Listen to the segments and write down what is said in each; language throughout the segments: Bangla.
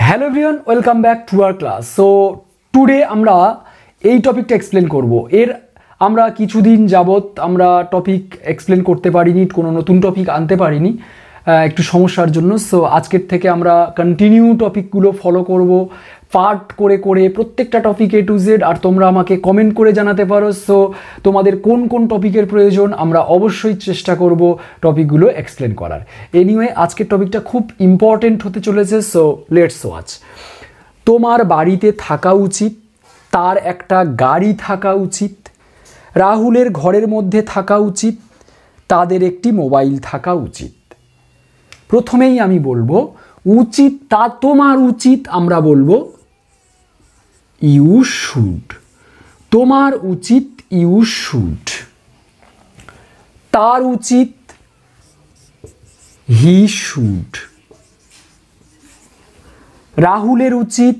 Hello everyone, welcome back to our class. So today আমরা এই টপিকটা এক্সপ্লেন করব। আমরা কিছুদিন যাবত আমরা টপিক এক্সপ্লেন করতে পারিনি, কোনো নতুন টপিক আনতে পারিনি একটু সমস্যার জন্য। সো আজকের থেকে আমরা কন্টিনিউ টপিকগুলো ফলো করব, পার্ট করে করে প্রত্যেকটা টপিক A to Z। আর তোমরা আমাকে কমেন্ট করে জানাতে পারো সো তোমাদের কোন কোন টপিকের প্রয়োজন, আমরা অবশ্যই চেষ্টা করব টপিকগুলো এক্সপ্লেন করার। এনিওয়ে আজকের টপিকটা খুব ইম্পর্টেন্ট হতে চলেছে, সো লেটস ওয়াচ। তোমার বাড়িতে থাকা উচিত, তার একটা গাড়ি থাকা উচিত, রাহুলের ঘরের মধ্যে থাকা উচিত, তাদের একটি মোবাইল থাকা উচিত। প্রথমেই আমি বলবো উচিত, তা তোমার উচিত আমরা বলবো ইউ শুড। তোমার উচিত ইউ শুড। তার উচিত হি শুড। রাহুলের উচিত,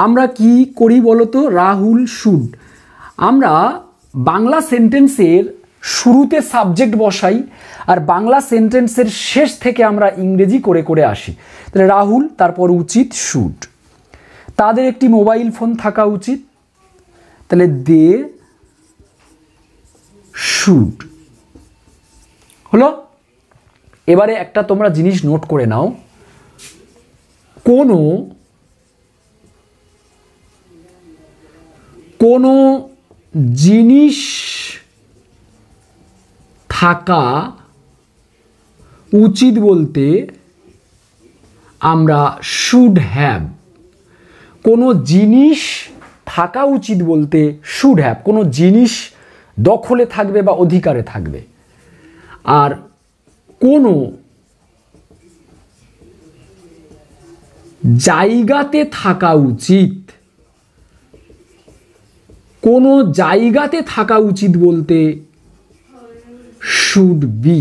আমরা কি করি বলতো, রাহুল শুড। আমরা বাংলা সেন্টেন্সের শুরুতে সাবজেক্ট বসাই আর বাংলা সেন্টেন্সের শেষ থেকে আমরা ইংরেজি করে করে আসি। তাহলে রাহুল, তারপর উচিত শুড। তাদের একটি মোবাইল ফোন থাকা উচিত, তাহলে দে শুড। হলো। এবারে একটা তোমরা জিনিস নোট করে নাও, কোনো জিনিস থাকা উচিত বলতে আমরা শুড হ্যাভ। কোনো জিনিস থাকা উচিত বলতে শুড হ্যাভ, কোনো জিনিস দখলে থাকবে বা অধিকারে থাকবে। আর কোনো জায়গাতে থাকা উচিত, কোনো জায়গাতে থাকা উচিত বলতে শুড বি।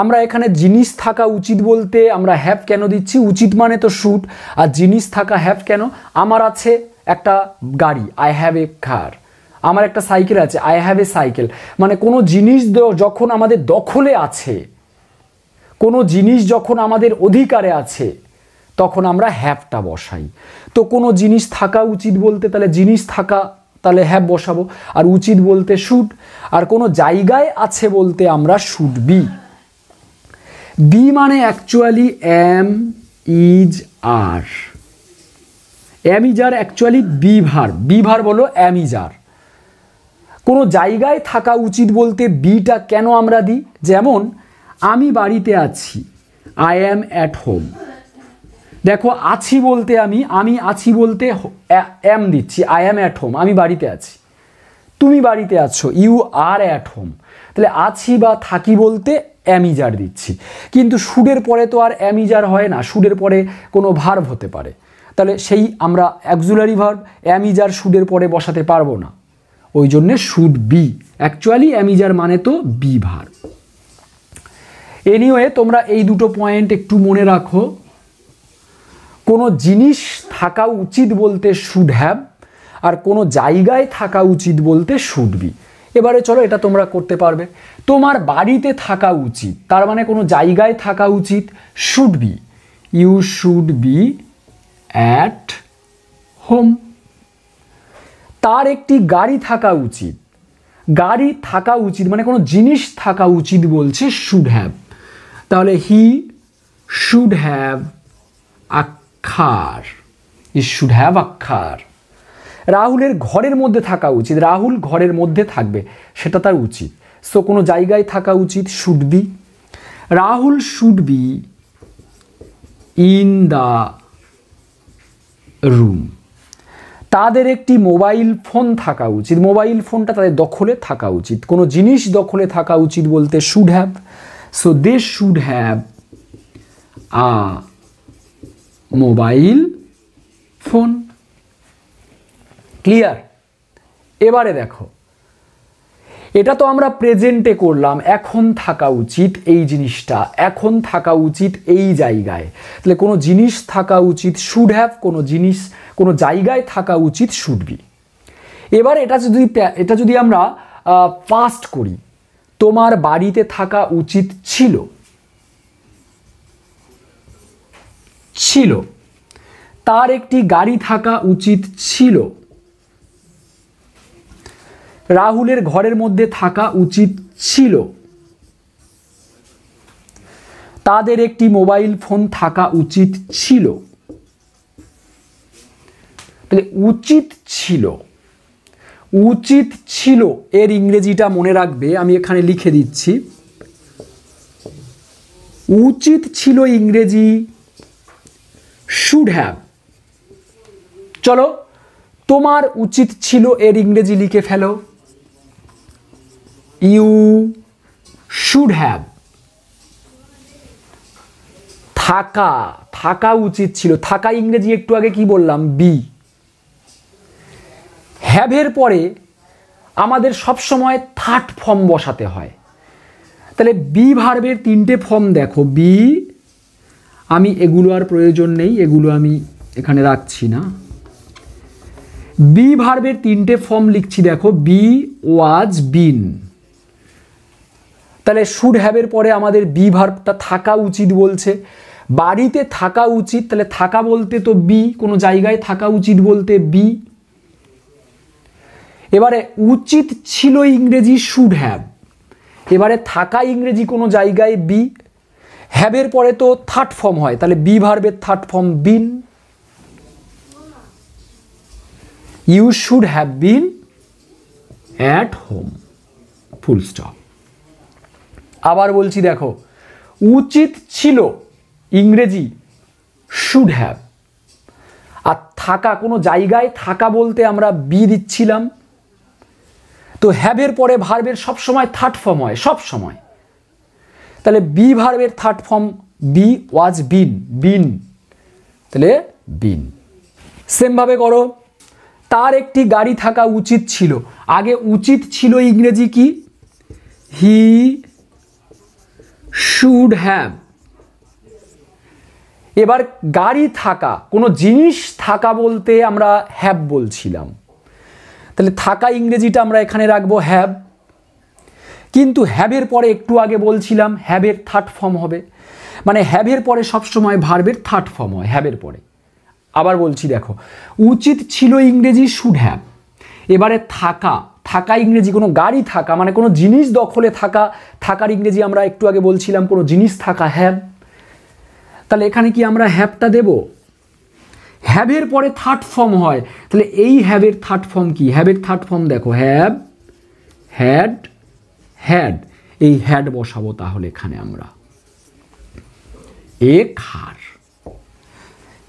আমরা এখানে জিনিস থাকা উচিত বলতে আমরা হ্যাভ কেন দিচ্ছি? উচিত মানে তো শুড, আর জিনিস থাকা হ্যাভ কেন? আমার আছে একটা গাড়ি, আই হ্যাভ এ কার। আমার একটা সাইকেল আছে, আই হ্যাভ এ সাইকেল। মানে কোনো জিনিস যখন আমাদের দখলে আছে, কোনো জিনিস যখন আমাদের অধিকারে আছে, তখন আমরা হ্যাভটা বসাই। তো কোনো জিনিস থাকা উচিত বলতে তাহলে জিনিস থাকা, তাহলে হ্যাভ বসাবো। আর উচিত বলতে শুড। আর কোনো জায়গায় আছে বলতে আমরা শুড বি। বি মানে actually am is are. Am is are actually be verb. Be verb বলো এম ইজ আর। কোনো জায়গায় থাকা উচিত বলতে বিটা কেন আমরা দিই? যেমন আমি বাড়িতে আছি, আই অ্যাম অ্যাট হোম। দেখো আছি বলতে আমি আছি বলতে এম দিচ্ছি, আই অ্যাম অ্যাট হোম, আমি বাড়িতে আছি। তুমি বাড়িতে আছো, ইউ আর অ্যাট হোম। তাহলে আছি বা থাকি বলতে অ্যামিজার দিচ্ছি। কিন্তু শুডের পরে তো আর অ্যামিজার হয় না, শুডের পরে কোনো ভার্ব হতে পারে। তাহলে সেই আমরা অ্যাক্সিলারি ভার্ব অ্যামিজার শুডের পরে বসাতে পারবো না, ওই জন্যে শুড বি। অ্যাকচুয়ালি অ্যামিজার মানে তো বি ভার্ব। এনিওয়ে তোমরা এই দুটো পয়েন্ট একটু মনে রাখো। কোনো জিনিস থাকা উচিত বলতে শুড হ্যাভ, আর কোনো জায়গায় থাকা উচিত বলতে শুড বি। এবারে চলো এটা তোমরা করতে পারবে। তোমার বাড়িতে থাকা উচিত, তার মানে কোনো জায়গায় থাকা উচিত, should be. You should be at home. তার একটি গাড়ি থাকা উচিত, গাড়ি থাকা উচিত মানে কোনো জিনিস থাকা উচিত বলছে শুড হ্যাভ। তাহলে he should have a car. He should have a car. রাহুলের ঘরের মধ্যে থাকা উচিত, রাহুল ঘরের মধ্যে থাকবে, সেটা তার উচিত। সো কোনো জায়গায় থাকা উচিত should B. Rahul should be in the room. তাদের একটি মোবাইল ফোন থাকা উচিত, মোবাইল ফোনটা তাদের দখলে থাকা উচিত। কোনো জিনিস দখলে থাকা উচিত বলতে should have. So they should have a mobile phone. Clear? এবারে দেখো, এটা তো আমরা প্রেজেন্টে করলাম, এখন থাকা উচিত এই জিনিসটা, এখন থাকা উচিত এই জায়গায়। তাহলে কোনো জিনিস থাকা উচিত শুড হ্যাভ, কোনো জিনিস কোনো জায়গায় থাকা উচিত শুড বি। এবার এটা যদি আমরা পাস্ট করি, তোমার বাড়িতে থাকা উচিত ছিল, ছিল। তার একটি গাড়ি থাকা উচিত ছিল। রাহুলের ঘরের মধ্যে থাকা উচিত ছিল। তাদের একটি মোবাইল ফোন থাকা উচিত ছিল। তাহলে উচিত ছিল, উচিত ছিল এর ইংরেজিটা মনে রাখবে, আমি এখানে লিখে দিচ্ছি। উচিত ছিল ইংরেজি শুড হ্যাভ। চলো, তোমার উচিত ছিল এর ইংরেজি লিখে ফেলো। You should have. থাকা, থাকা উচিত ছিল। থাকা ইংরেজি একটু আগে কি বললাম? বি। হ্যাভের পরে আমাদের সব সময় থার্ড ফর্ম বসাতে হয়। তাহলে বি ভার্বের তিনটে ফর্ম দেখো। বি, আমি এগুলো আর প্রয়োজন নেই, এগুলো আমি এখানে রাখছি না। বি ভার্বের তিনটে ফর্ম লিখছি দেখো। বি, ওয়াজ, বিন। তাহলে শুড হ্যাভের পরে আমাদের বি ভার্বটা থাকা উচিত বলছে। বাড়িতে থাকা উচিত, তাহলে থাকা বলতে তো বি, কোনো জায়গায় থাকা উচিত বলতে বি। এবারে উচিত ছিল ইংরেজি শুড হ্যাভ। এবারে থাকা ইংরেজি কোনো জায়গায় বি। হ্যাভের পরে তো থার্ড ফর্ম হয়, তাহলে বি ভার্বের third form been. You should have been at home, full stop. আবার বলছি দেখো, উচিত ছিল ইংরেজি শুড হ্যাভ। আর থাকা, কোনো জায়গায় থাকা বলতে আমরা বি দিচ্ছিলাম। তো হ্যাভের পরে ভার্বের সবসময় থার্ড ফর্ম হয়, সব সময়। তাহলে বি ভার্বের থার্ড ফর্ম বি, ওয়াজ, বিন, বিন। তাহলে বিন। সেমভাবে করো, তার একটি গাড়ি থাকা উচিত ছিল। আগে উচিত ছিল ইংরেজি কি? হি শুড হ্যাভ। এবার গাড়ি থাকা, কোনো জিনিস থাকা বলতে আমরা হ্যাভ বলছিলাম। তাহলে থাকা ইংরেজিটা আমরা এখানে রাখবো হ্যাভ। কিন্তু হ্যাভের পরে একটু আগে বলছিলাম হ্যাভের থার্ড ফর্ম হবে, মানে হ্যাভের পরে সবসময় ভার্বের থার্ড ফর্ম হয় হ্যাভের পরে। আবার বলছি দেখো, উচিত ছিল ইংরেজি শুড হ্যাভ। এবারে থাকা, থাকা ইংরেজি কোনো গাড়ি থাকা, মানে কোনো জিনিস দখলে থাকা। থাকার ইংরেজি আমরা একটু আগে বলছিলাম কোনো জিনিস থাকা, হ্যাভ। তাহলে এখানে কি আমরা হ্যাভটা দেব? হ্যাভের পরে থার্ড ফর্ম হয়, তাহলে এই হ্যাভের থার্ড ফর্ম কি? হ্যাভের থার্ড ফর্ম দেখো, হ্যাভ, হ্যাড, হ্যাড। এই হ্যাড বসাবো তাহলে এখানে আমরা। A car,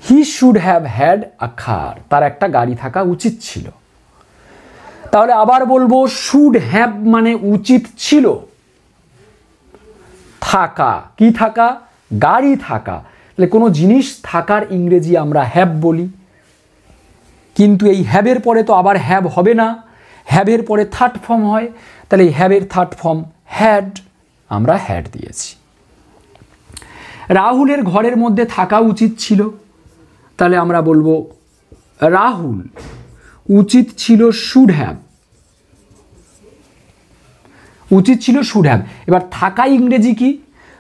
he should have had a car. তার একটা গাড়ি থাকা উচিত ছিল। তাহলে আবার বলবো, শুড হ্যাভ মানে উচিত ছিল। থাকা, কি থাকা? গাড়ি থাকা। তাহলে কোনো জিনিস থাকার ইংরেজি আমরা হ্যাভ বলি। কিন্তু এই হ্যাভের পরে তো আবার হ্যাভ হবে না, হ্যাভের পরে থার্ড ফর্ম হয়। তাহলে এই হ্যাভের থার্ড ফর্ম হ্যাড, আমরা হ্যাড দিয়েছি। রাহুলের ঘরের মধ্যে থাকা উচিত ছিল। তাহলে আমরা বলবো রাহুল উচিত ছিল শুড হ্যাভ। উচিত ছিল শুড হ্যাভ। এবার থাকা ইংরেজি কি?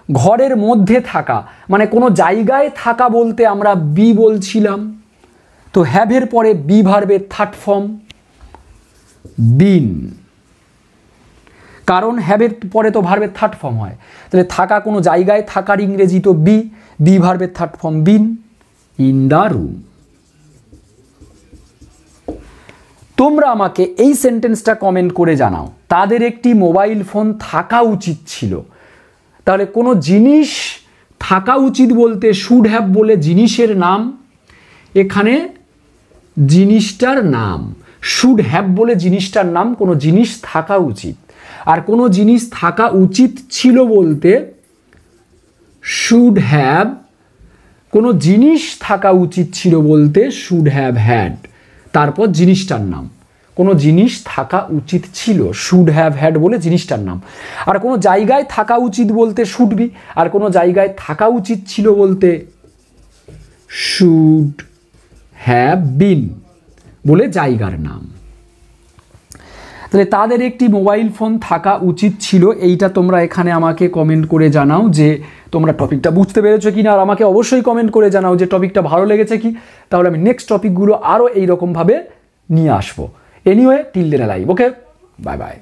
ঘরের মধ্যে থাকা, মানে কোনো জায়গায় থাকা বলতে আমরা বি বলছিলাম। তো হ্যাভের পরে বি ভার্বের থার্ড ফর্ম বিন, কারণ হ্যাভের পরে তো ভার্বের থার্ড ফর্ম হয়। তাহলে থাকা, কোনো জায়গায় থাকার ইংরেজি তো বি, বি ভার্বের third form been. In the room. তোমরা আমাকে এই সেন্টেন্সটা কমেন্ট করে জানাও, তাদের একটি মোবাইল ফোন থাকা উচিত ছিল। তাহলে কোনো জিনিস থাকা উচিত বলতে শুড হ্যাভ বলে জিনিসের নাম, এখানে জিনিসটার নাম। শুড হ্যাভ বলে জিনিসটার নাম, কোনো জিনিস থাকা উচিত। আর কোনো জিনিস থাকা উচিত ছিল বলতে শুড হ্যাভ, কোনো জিনিস থাকা উচিত ছিল বলতে শুড হ্যাভ হ্যাড, তারপর জিনিসটার নাম। কোনো জিনিস থাকা উচিত ছিল, শুড হ্যাভ হ্যাড বলে জিনিসটার নাম। আর কোনো জায়গায় থাকা উচিত বলতে শুড বি, আর কোনো জায়গায় থাকা উচিত ছিল বলতে শুড হ্যাভ বিন বলে জায়গার নাম। তাহলে তাদের একটি মোবাইল ফোন থাকা উচিত ছিল। এইটা তোমরা এখানে আমাকে কমেন্ট করে জানাও যে তোমরা টপিকটা বুঝতে পেরেছো কি না, আর আমাকে অবশ্যই কমেন্ট করে জানাও যে টপিকটা ভালো লেগেছে কি, তাহলে আমি নেক্সট টপিকগুলো আরও এইরকমভাবে নিয়ে আসবো। এনিওয়ে, টিল দেন লাইভ, ওকে, বাই বাই।